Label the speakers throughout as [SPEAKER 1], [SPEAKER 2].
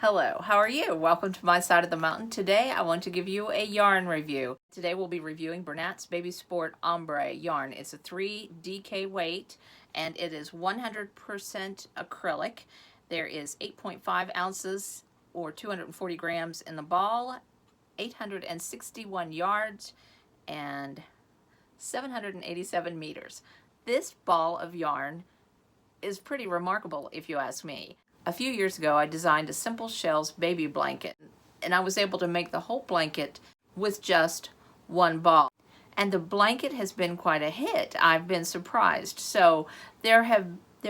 [SPEAKER 1] Hello, how are you? Welcome to my side of the mountain. Today I want to give you a yarn review. Today we'll be reviewing Bernat's Baby Sport Ombre yarn. It's a 3 DK weight and it is 100% acrylic. There is 8.5 ounces or 240 grams in the ball, 861 yards, and 787 meters. This ball of yarn is pretty remarkable if you ask me. A few years ago, I designed a simple shells baby blanket, and I was able to make the whole blanket with just one ball. And the blanket has been quite a hit. I've been surprised. So there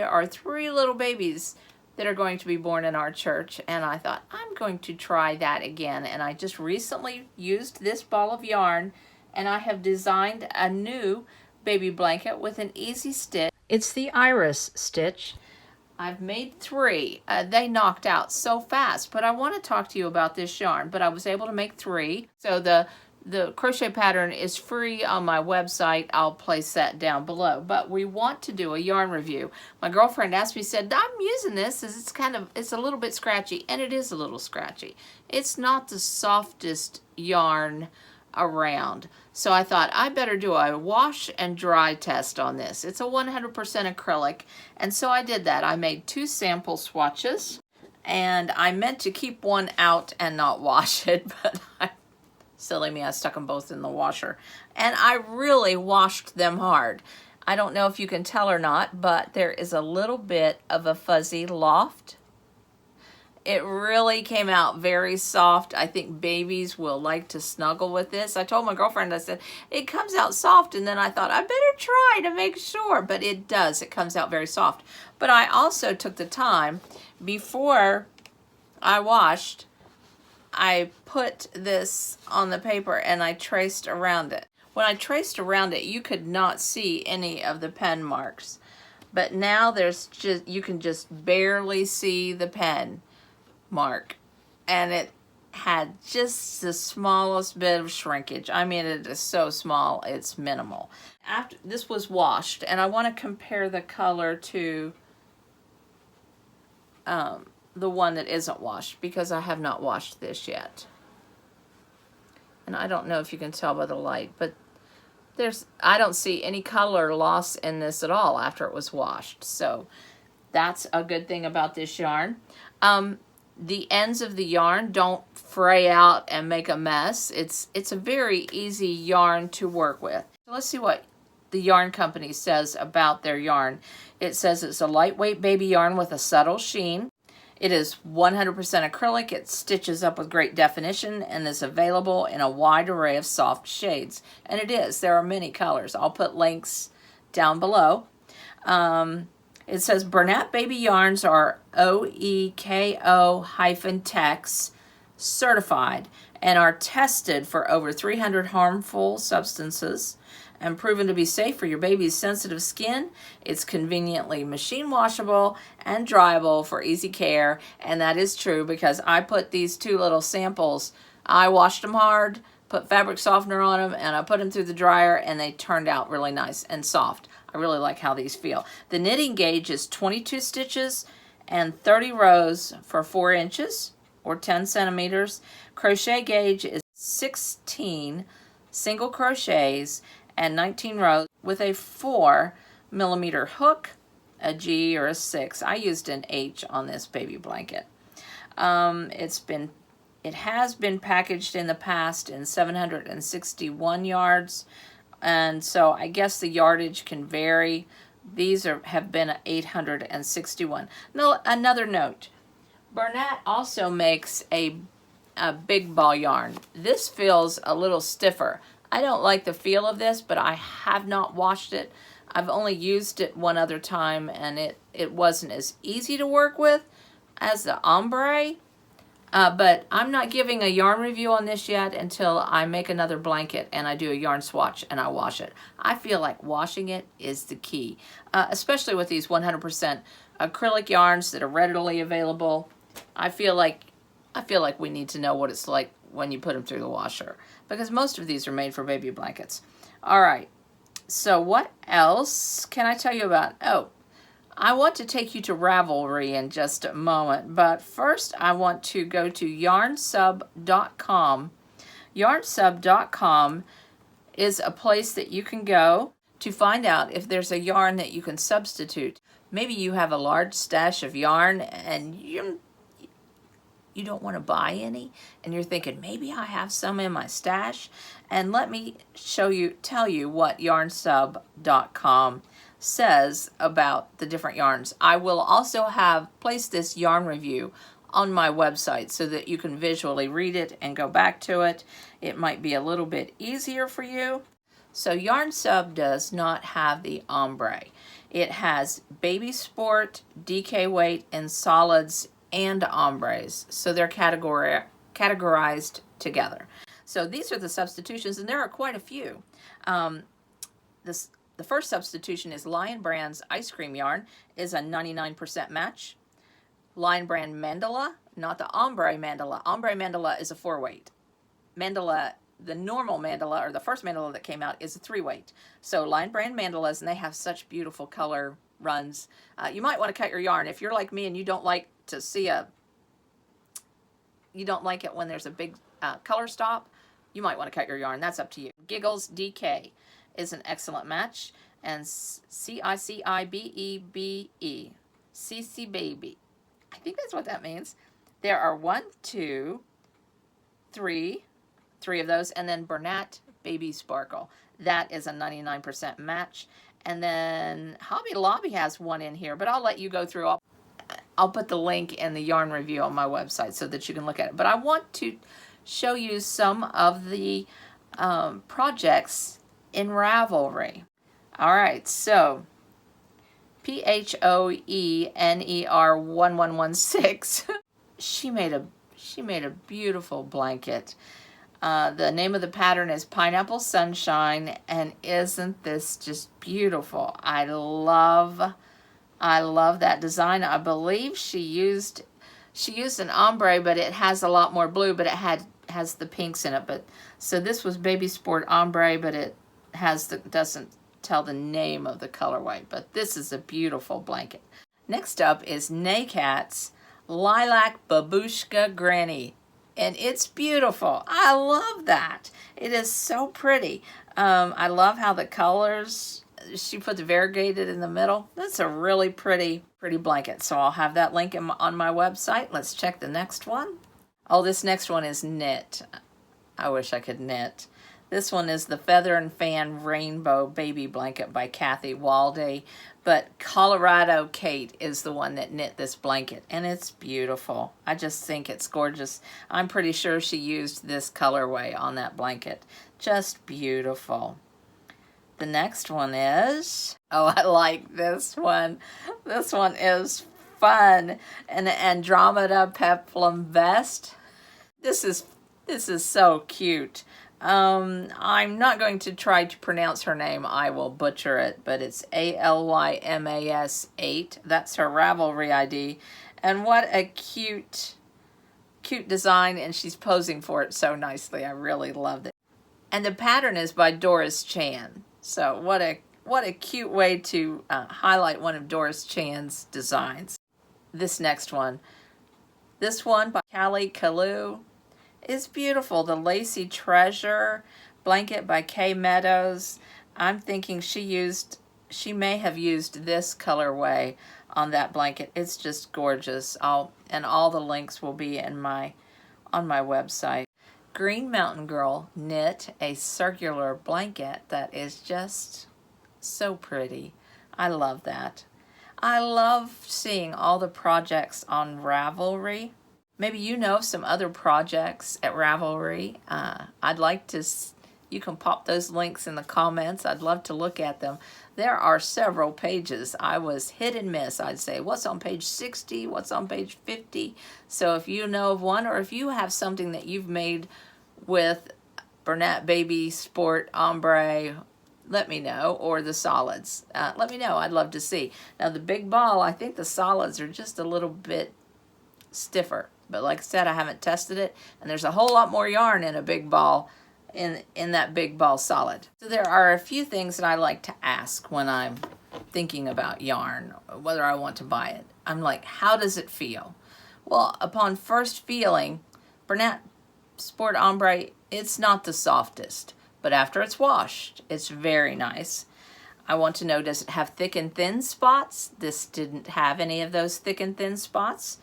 [SPEAKER 1] are 3 little babies that are going to be born in our church, and I thought I'm going to try that again. And I just recently used this ball of yarn, and I have designed a new baby blanket with an easy stitch. It's the iris stitch. I've made 3. They knocked out so fast, but I want to talk to you about this yarn, but I was able to make 3. So the crochet pattern is free on my website. I'll place that down below, but we want to do a yarn review. My girlfriend asked me, said, I'm using this as it's a little bit scratchy, and it is a little scratchy. It's not the softest yarn around. So I thought I better do a wash and dry test on this. It's a 100% acrylic, and so I did that. I made 2 sample swatches, and I meant to keep one out and not wash it, but silly me, I stuck them both in the washer. And I really washed them hard. I don't know if you can tell or not, but there is a little bit of a fuzzy loft. It really came out very soft. I think babies will like to snuggle with this. I told my girlfriend, I said, it comes out soft, and then I thought, I better try to make sure, but it does. It comes out very soft. But I also took the time, before I washed, I put this on the paper and I traced around it. When I traced around it, you could not see any of the pen marks. But now you can just barely see the pen mark, and it had just the smallest bit of shrinkage. I mean, it is so small, it's minimal. After this was washed, and I want to compare the color to the one that isn't washed, because I have not washed this yet. And I don't know if you can tell by the light, but I don't see any color loss in this at all after it was washed. So that's a good thing about this yarn. The ends of the yarn don't fray out and make a mess. It's a very easy yarn to work with. So let's see what the yarn company says about their yarn. It says it's a lightweight baby yarn with a subtle sheen. It is 100% acrylic. It stitches up with great definition and is available in a wide array of soft shades. And it is. There are many colors. I'll put links down below. It says Bernat baby yarns are OEKO-TEX certified and are tested for over 300 harmful substances and proven to be safe for your baby's sensitive skin. It's conveniently machine washable and dryable for easy care, and that is true because I put these 2 little samples. I washed them hard, put fabric softener on them, and I put them through the dryer, and they turned out really nice and soft. I really like how these feel. The knitting gauge is 22 stitches and 30 rows for 4 inches or 10 centimeters. Crochet gauge is 16 single crochets and 19 rows with a 4mm hook, a G or a 6. I used an H on this baby blanket. It has been packaged in the past in 761 yards. And so I guess the yardage can vary. These have been 861. Now, another note. Bernat also makes a big ball yarn. This feels a little stiffer. I don't like the feel of this, but I have not washed it. I've only used it one other time, and it wasn't as easy to work with as the Ombre. But I'm not giving a yarn review on this yet until I make another blanket and I do a yarn swatch and I wash it. I feel like washing it is the key, especially with these 100% acrylic yarns that are readily available. I feel like we need to know what it's like when you put them through the washer, because most of these are made for baby blankets. All right, so what else can I tell you about? Oh, I want to take you to Ravelry in just a moment, but first I want to go to yarnsub.com. Yarnsub.com is a place that you can go to find out if there's a yarn that you can substitute. Maybe you have a large stash of yarn and you don't want to buy any, and you're thinking, maybe I have some in my stash. And let me tell you what yarnsub.com says about the different yarns. I will also have placed this yarn review on my website so that you can visually read it and go back to it. It might be a little bit easier for you. So YarnSub does not have the ombre. It has baby sport, DK weight, and solids and ombres. So they're categorized together. So these are the substitutions, and there are quite a few. The first substitution is Lion Brand's ice cream yarn is a 99% match. Lion Brand Mandala, not the Ombre Mandala. Ombre Mandala is a 4-weight. Mandala, the normal Mandala, or the first Mandala that came out, is a 3-weight. So Lion Brand Mandalas, and they have such beautiful color runs. You might want to cut your yarn. If you're like me and you don't like to see you don't like it when there's a big color stop, you might want to cut your yarn. That's up to you. Giggles DK is an excellent match, and CICIBEBE, CC Baby, I think that's what that means. There are 3 of those, and then Bernat Baby Sparkle. That is a 99% match. And then Hobby Lobby has one in here, but I'll let you go through. I'll put the link in the yarn review on my website so that you can look at it. But I want to show you some of the projects in Ravelry. All right, so PHOENER1116. she made a beautiful blanket. The name of the pattern is Pineapple Sunshine, and isn't this just beautiful? I love that design. I believe she used an ombre, but it has a lot more blue, but it has the pinks in it. But so this was Baby Sport ombre, but it doesn't tell the name of the colorway. But this is a beautiful blanket. Next up is Nakat's Lilac Babushka Granny, and it's beautiful. I love that. It is so pretty. I love how the colors, she put the variegated in the middle. That's a really pretty blanket. So I'll have that link on my website. Let's check the next one. Oh, this next one is knit. I wish I could knit. This one is the Feather and Fan Rainbow Baby Blanket by Kathy Walde. But Colorado Kate is the one that knit this blanket, and it's beautiful. I just think it's gorgeous. I'm pretty sure she used this colorway on that blanket. Just beautiful. The next one is, oh, I like this one. This one is fun. An Andromeda Peplum Vest. This is so cute. I'm not going to try to pronounce her name. I will butcher it, but it's ALYMAS 8. That's her Ravelry ID. And what a cute design, and she's posing for it so nicely. I really loved it. And the pattern is by Doris Chan. So what a cute way to highlight one of Doris Chan's designs. This next one. This one by Callie Kalu is beautiful. The Lacy Treasure blanket by Kay Meadows. I'm thinking she may have used this colorway on that blanket. It's just gorgeous. And all the links will be on my website. Green Mountain Girl knit a circular blanket that is just so pretty. I love that. I love seeing all the projects on Ravelry. Maybe you know some other projects at Ravelry. You can pop those links in the comments. I'd love to look at them. There are several pages. I was hit and miss, I'd say. What's on page 60? What's on page 50? So if you know of one, or if you have something that you've made with Bernat Baby Sport Ombre, let me know, or the solids. Let me know. I'd love to see. Now the big ball, I think the solids are just a little bit stiffer. But like I said, I haven't tested it, and there's a whole lot more yarn in a big ball, in that big ball solid. So there are a few things that I like to ask when I'm thinking about yarn, whether I want to buy it. I'm like, how does it feel? Well, upon first feeling, Bernat Sport Ombre, it's not the softest, but after it's washed, it's very nice. I want to know, does it have thick and thin spots? This didn't have any of those thick and thin spots.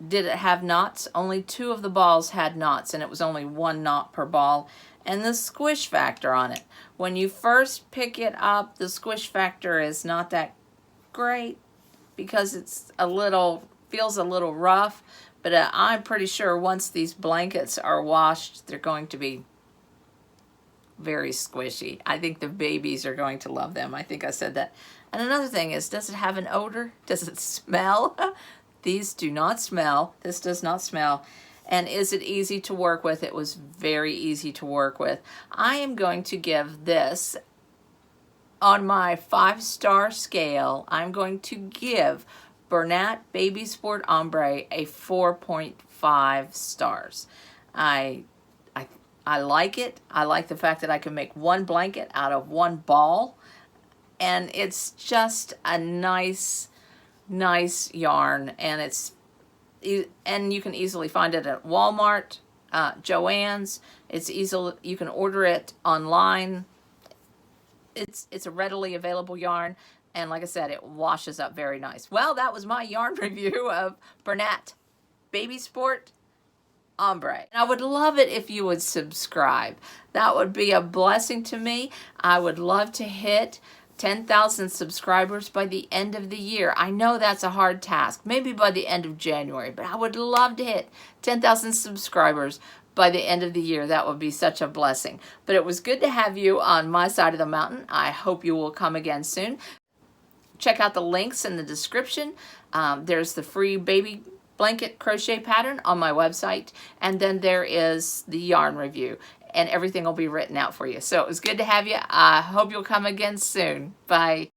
[SPEAKER 1] Did it have knots? Only 2 of the balls had knots, and it was only 1 knot per ball. And the squish factor on it, when you first pick it up, the squish factor is not that great because it's feels a little rough, but I'm pretty sure once these blankets are washed, they're going to be very squishy. I think the babies are going to love them. I think I said that. And another thing is, does it have an odor? Does it smell? These do not smell. This does not smell. And is it easy to work with? It was very easy to work with. I am going to give this, on my 5-star scale, I'm going to give Bernat Baby Sport Ombre a 4.5 stars. I like it. I like the fact that I can make 1 blanket out of 1 ball. And it's just a nice yarn. And you can easily find it at Walmart, Joann's. It's easy. You can order it online. It's a readily available yarn. And like I said, it washes up very nice. Well, that was my yarn review of Bernat Baby Sport Ombre. And I would love it if you would subscribe. That would be a blessing to me. I would love to hit 10,000 subscribers by the end of the year. I know that's a hard task, maybe by the end of January, but I would love to hit 10,000 subscribers by the end of the year. That would be such a blessing. But it was good to have you on my side of the mountain. I hope you will come again soon. Check out the links in the description. There's the free baby blanket crochet pattern on my website, and then there is the yarn review, and everything will be written out for you. So it was good to have you. I hope you'll come again soon. Bye.